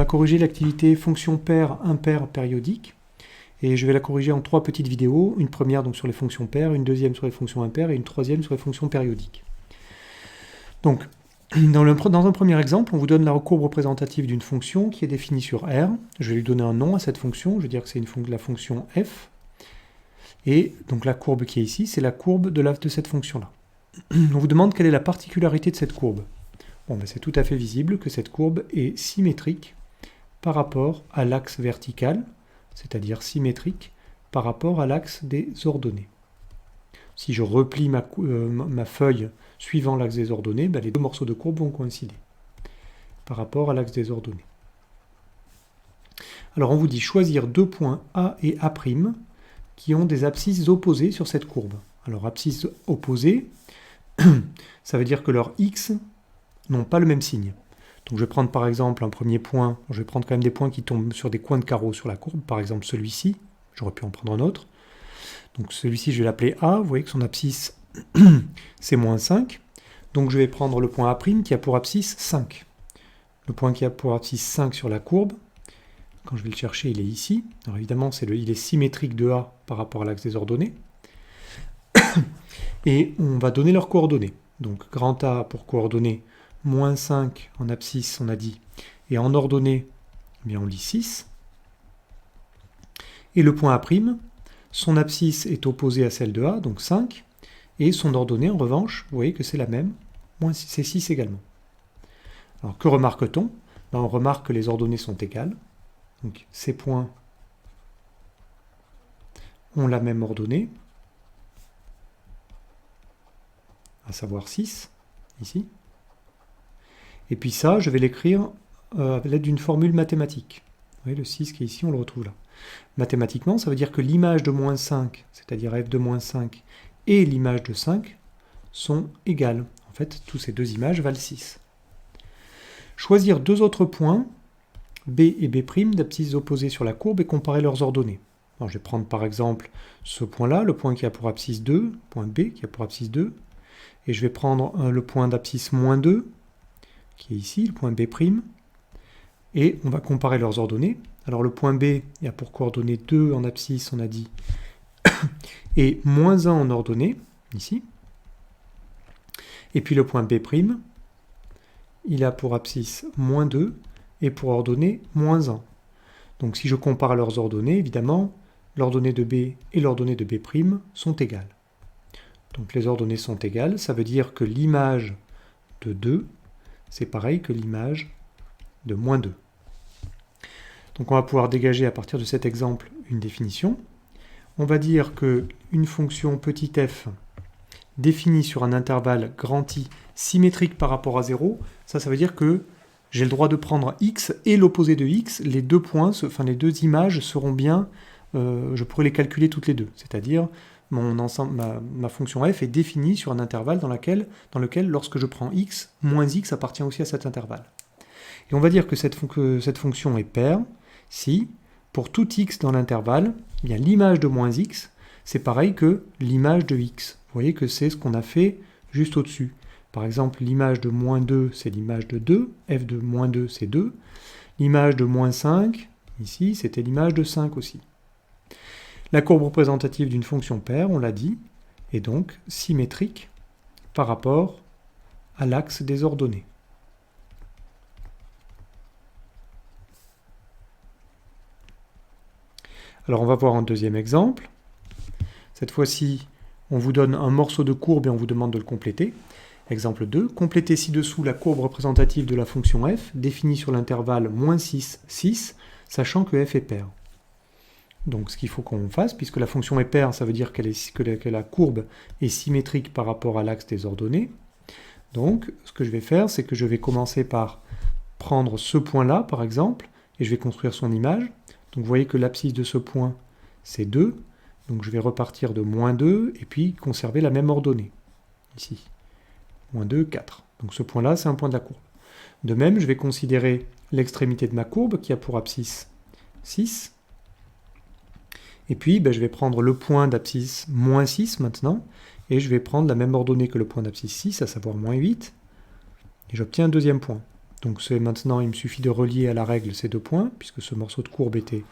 va corriger l'activité fonction paire, impair, périodique. Et je vais la corriger en 3 petites vidéos. Une première donc sur les fonctions paires, une deuxième sur les fonctions impaires et une troisième sur les fonctions périodiques. Donc, dans un premier exemple, on vous donne la courbe représentative d'une fonction qui est définie sur R. Je vais lui donner un nom à cette fonction. Je vais dire que c'est la fonction f. Et donc la courbe qui est ici, c'est la courbe de cette fonction-là. On vous demande quelle est la particularité de cette courbe. Bon, ben c'est tout à fait visible que cette courbe est symétrique par rapport à l'axe vertical, c'est-à-dire symétrique par rapport à l'axe des ordonnées. Si je replie ma feuille suivant l'axe des ordonnées, ben les deux morceaux de courbe vont coïncider par rapport à l'axe des ordonnées. Alors on vous dit choisir 2 points A et A' qui ont des abscisses opposées sur cette courbe. Alors abscisses opposées, ça veut dire que leurs x n'ont pas le même signe. Donc je vais prendre par exemple un premier point, je vais prendre quand même des points qui tombent sur des coins de carreau sur la courbe, par exemple celui-ci, j'aurais pu en prendre un autre. Donc celui-ci je vais l'appeler A, vous voyez que son abscisse c'est moins 5. Donc je vais prendre le point A' qui a pour abscisse 5. Le point qui a pour abscisse 5 sur la courbe, quand je vais le chercher, il est ici. Alors évidemment, il est symétrique de A par rapport à l'axe des ordonnées. Et on va donner leurs coordonnées. Donc grand A pour coordonnées, moins 5 en abscisse, on a dit. Et en ordonnée, eh bien on lit 6. Et le point A', son abscisse est opposée à celle de A, donc 5. Et son ordonnée, en revanche, vous voyez que c'est la même, c'est 6 également. Alors que remarque-t-on? Ben, on remarque que les ordonnées sont égales. Donc ces points ont la même ordonnée, à savoir 6, ici. Et puis ça, je vais l'écrire à l'aide d'une formule mathématique. Vous voyez, le 6 qui est ici, on le retrouve là. Mathématiquement, ça veut dire que l'image de moins 5, c'est-à-dire f de moins 5, et l'image de 5 sont égales. En fait, toutes ces deux images valent 6. Choisir 2 autres points, B et B' d'abscisses opposées sur la courbe et comparer leurs ordonnées. Alors, je vais prendre par exemple ce point-là, le point qui a pour abscisse 2, point B qui a pour abscisse 2, et je vais prendre le point d'abscisse moins 2, qui est ici, le point B', et on va comparer leurs ordonnées. Alors le point B a pour coordonnées 2 en abscisse, on a dit, et moins 1 en ordonnée, ici. Et puis le point B', il a pour abscisse moins 2, et pour ordonnée, moins 1. Donc si je compare leurs ordonnées, évidemment, l'ordonnée de B et l'ordonnée de B' sont égales. Donc les ordonnées sont égales, ça veut dire que l'image de 2, c'est pareil que l'image de moins 2. Donc on va pouvoir dégager à partir de cet exemple une définition. On va dire qu'une fonction petit f définie sur un intervalle grand I symétrique par rapport à 0, ça veut dire que j'ai le droit de prendre x et l'opposé de x, les deux points, enfin les deux images seront bien, je pourrais les calculer toutes les deux, c'est-à-dire ma fonction f est définie sur un intervalle dans lequel, lorsque je prends x, moins x appartient aussi à cet intervalle. Et on va dire que cette fonction est paire si, pour tout x dans l'intervalle, eh bien l'image de moins x, c'est pareil que l'image de x. Vous voyez que c'est ce qu'on a fait juste au-dessus. Par exemple, l'image de moins 2, c'est l'image de 2, f de moins 2, c'est 2. L'image de moins 5, ici, c'était l'image de 5 aussi. La courbe représentative d'une fonction paire, on l'a dit, est donc symétrique par rapport à l'axe des ordonnées. Alors on va voir un deuxième exemple. Cette fois-ci, on vous donne un morceau de courbe et on vous demande de le compléter. Exemple 2, complétez ci-dessous la courbe représentative de la fonction f, définie sur l'intervalle moins 6, 6, sachant que f est paire. Donc ce qu'il faut qu'on fasse, puisque la fonction est paire, ça veut dire que la courbe est symétrique par rapport à l'axe des ordonnées. Donc ce que je vais faire, c'est que je vais commencer par prendre ce point-là, par exemple, et je vais construire son image. Donc vous voyez que l'abscisse de ce point, c'est 2. Donc je vais repartir de moins 2, et puis conserver la même ordonnée, ici. Moins 2, 4. Donc ce point-là, c'est un point de la courbe. De même, je vais considérer l'extrémité de ma courbe, qui a pour abscisse 6. Et puis, je vais prendre le point d'abscisse moins 6 maintenant, et je vais prendre la même ordonnée que le point d'abscisse 6, à savoir moins 8, et j'obtiens un deuxième point. Donc maintenant, il me suffit de relier à la règle ces deux points, puisque ce morceau de courbe était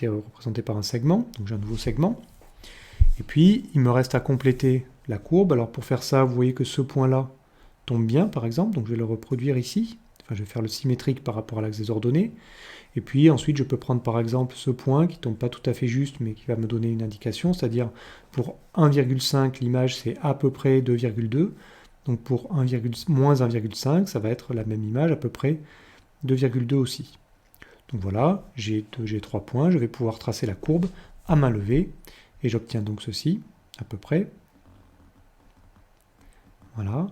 représenté par un segment, donc j'ai un nouveau segment. Et puis, il me reste à compléter la courbe. Alors pour faire ça, vous voyez que ce point-là tombe bien, par exemple, donc je vais le reproduire ici. Enfin, je vais faire le symétrique par rapport à l'axe des ordonnées. Et puis ensuite, je peux prendre par exemple ce point qui ne tombe pas tout à fait juste, mais qui va me donner une indication, c'est-à-dire pour 1,5, l'image c'est à peu près 2,2. Donc pour moins 1,5, ça va être la même image, à peu près 2,2 aussi. Donc voilà, j'ai 3 points, je vais pouvoir tracer la courbe à main levée, et j'obtiens donc ceci, à peu près. Voilà.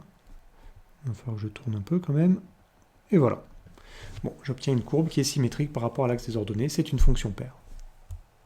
Il va falloir que je tourne un peu quand même. Et voilà. Bon, j'obtiens une courbe qui est symétrique par rapport à l'axe des ordonnées, c'est une fonction paire.